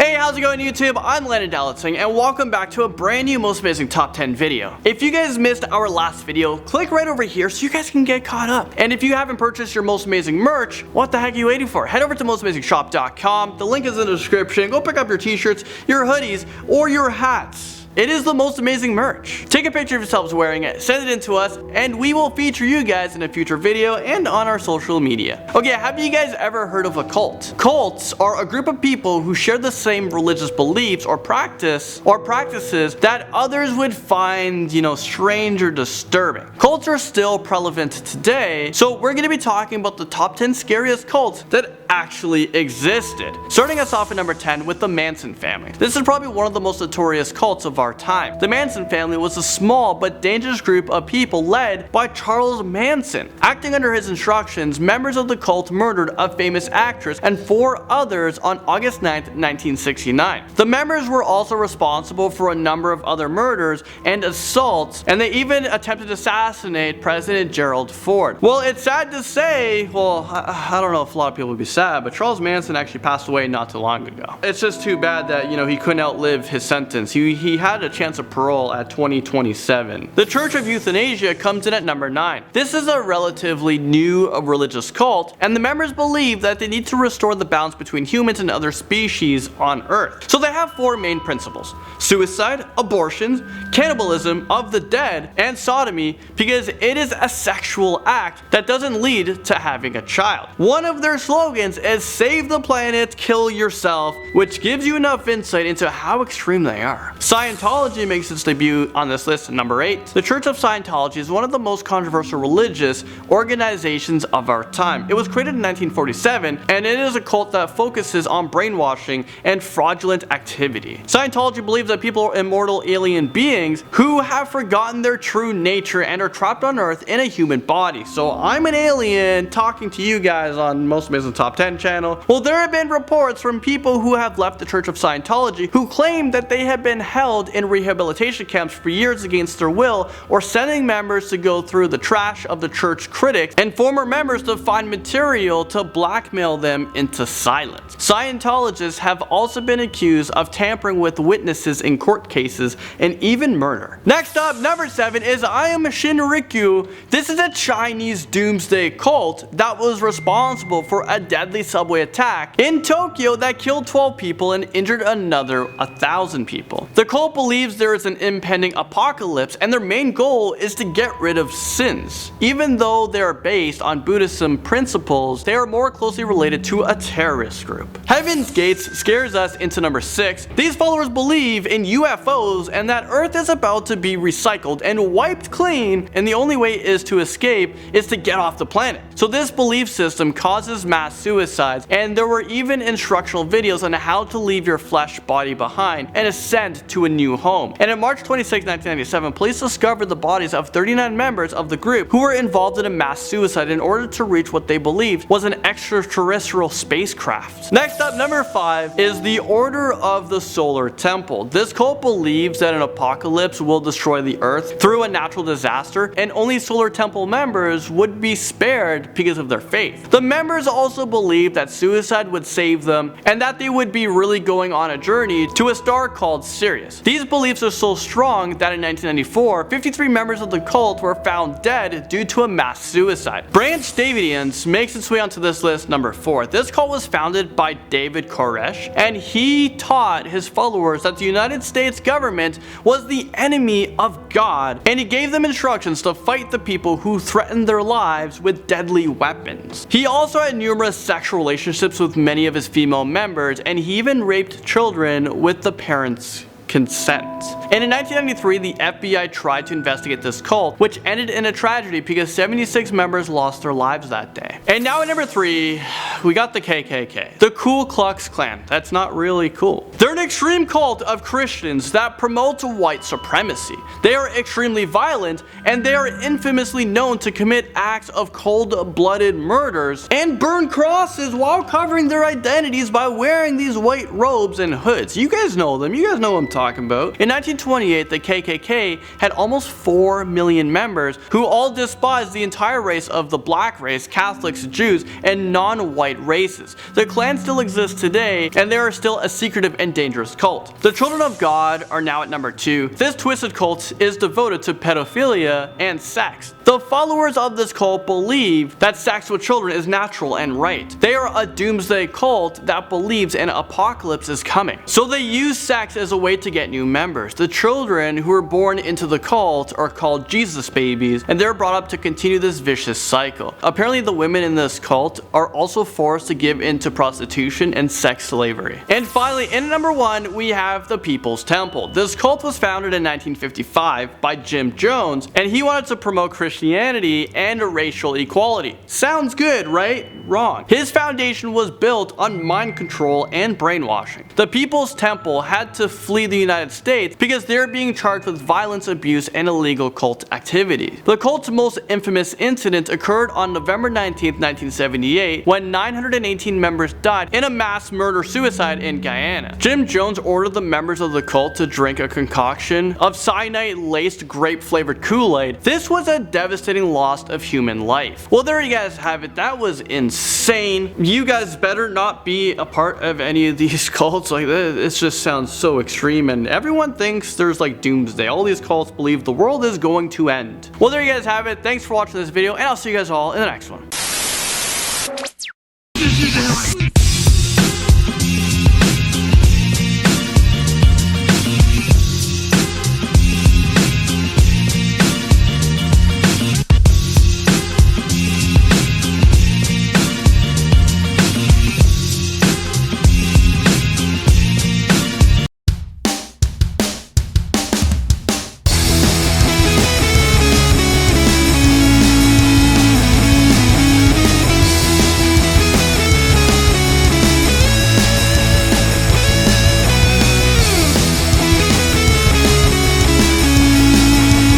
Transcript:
Hey, how's it going YouTube? I'm Landon Dallatsing and welcome back to a brand new Most Amazing Top 10 video. If you guys missed our last video, click right over here so you guys can get caught up. And if you haven't purchased your Most Amazing merch, what the heck are you waiting for? Head over to mostamazingshop.com. The link is in the description. Go pick up your t-shirts, your hoodies, or your hats. It is the most amazing merch. Take a picture of yourselves wearing it, send it in to us, and we will feature you guys in a future video and on our social media. Okay, have you guys ever heard of a cult? Cults are a group of people who share the same religious beliefs or practices that others would find, strange or disturbing. Cults are still prevalent today, so we're going to be talking about the top 10 scariest cults that actually existed. Starting us off at number 10 with the Manson Family. This is probably one of the most notorious cults of our time. The Manson family was a small but dangerous group of people led by Charles Manson. Acting under his instructions, members of the cult murdered a famous actress and 4 others on August 9th, 1969. The members were also responsible for a number of other murders and assaults, and they even attempted to assassinate President Gerald Ford. Well, it's sad to say, I don't know if a lot of people would be sad, but Charles Manson actually passed away not too long ago. It's just too bad that, he couldn't outlive his sentence. He had a chance of parole at 2027. The Church of Euthanasia comes in at number 9. This is a relatively new religious cult, and the members believe that they need to restore the balance between humans and other species on Earth. So they have 4 main principles: suicide, abortions, cannibalism of the dead, and sodomy, because it is a sexual act that doesn't lead to having a child. One of their slogans is "Save the planet, kill yourself," which gives you enough insight into how extreme they are. Scientology makes its debut on this list at number 8. The Church of Scientology is one of the most controversial religious organizations of our time. It was created in 1947, and it is a cult that focuses on brainwashing and fraudulent activity. Scientology believes that people are immortal alien beings who have forgotten their true nature and are trapped on Earth in a human body. So I'm an alien talking to you guys on Most Amazing Top 10 channel. Well, there have been reports from people who have left the Church of Scientology who claim that they have been held in rehabilitation camps for years against their will, or sending members to go through the trash of the church critics and former members to find material to blackmail them into silence. Scientologists have also been accused of tampering with witnesses in court cases and even murder. Next up, number 7 is Aum Shinrikyo. This is a Chinese doomsday cult that was responsible for a deadly subway attack in Tokyo that killed 12 people and injured another 1,000 people. The cult believes there is an impending apocalypse, and their main goal is to get rid of sins. Even though they are based on Buddhism principles, they are more closely related to a terrorist group. Heaven's Gates scares us into number 6. These followers believe in UFOs and that Earth is about to be recycled and wiped clean, and the only way is to escape is to get off the planet. So this belief system causes mass suicides, and there were even instructional videos on how to leave your flesh body behind and ascend to a new home. And on March 26, 1997, police discovered the bodies of 39 members of the group who were involved in a mass suicide in order to reach what they believed was an extraterrestrial spacecraft. Next up, number 5 is the Order of the Solar Temple. This cult believes that an apocalypse will destroy the Earth through a natural disaster, and only Solar Temple members would be spared because of their faith. The members also believe that suicide would save them and that they would be really going on a journey to a star called Scariest. These beliefs are so strong that in 1994, 53 members of the cult were found dead due to a mass suicide. Branch Davidians makes its way onto this list, number 4. This cult was founded by David Koresh, and he taught his followers that the United States government was the enemy of God, and he gave them instructions to fight the people who threatened their lives with deadly weapons. He also had numerous sexual relationships with many of his female members, and he even raped children with the parents' consent. And in 1993, the FBI tried to investigate this cult, which ended in a tragedy because 76 members lost their lives that day. And now at number 3, we got the KKK. The Ku Klux Klan. That's not really cool. They're an extreme cult of Christians that promotes white supremacy. They are extremely violent, and they are infamously known to commit acts of cold-blooded murders and burn crosses while covering their identities by wearing these white robes and hoods. You guys know them. You guys know what I'm talking talking about. In 1928, the KKK had almost 4 million members who all despised the entire race of the black race, Catholics, Jews, and non-white races. The Klan still exists today, and they are still a secretive and dangerous cult. The Children of God are now at number 2. This twisted cult is devoted to pedophilia and sex. The followers of this cult believe that sex with children is natural and right. They are a doomsday cult that believes an apocalypse is coming. So they use sex as a way to get new members. The children who are born into the cult are called Jesus babies, and they're brought up to continue this vicious cycle. Apparently the women in this cult are also forced to give into prostitution and sex slavery. And finally, in number 1, we have the People's Temple. This cult was founded in 1955 by Jim Jones, and he wanted to promote Christianity and racial equality. Sounds good, right? Wrong. His foundation was built on mind control and brainwashing. The People's Temple had to flee the United States because they're being charged with violence, abuse, and illegal cult activities. The cult's most infamous incident occurred on November 19, 1978, when 918 members died in a mass murder-suicide in Guyana. Jim Jones ordered the members of the cult to drink a concoction of cyanide-laced grape-flavored Kool-Aid. This was a devastating loss of human life. Well, there you guys have it. That was insane. You guys better not be a part of any of these cults. Like, this just sounds so extreme, and everyone thinks there's like doomsday. All these cults believe the world is going to end. Well, there you guys have it. Thanks for watching this video, and I'll see you guys all in the next one.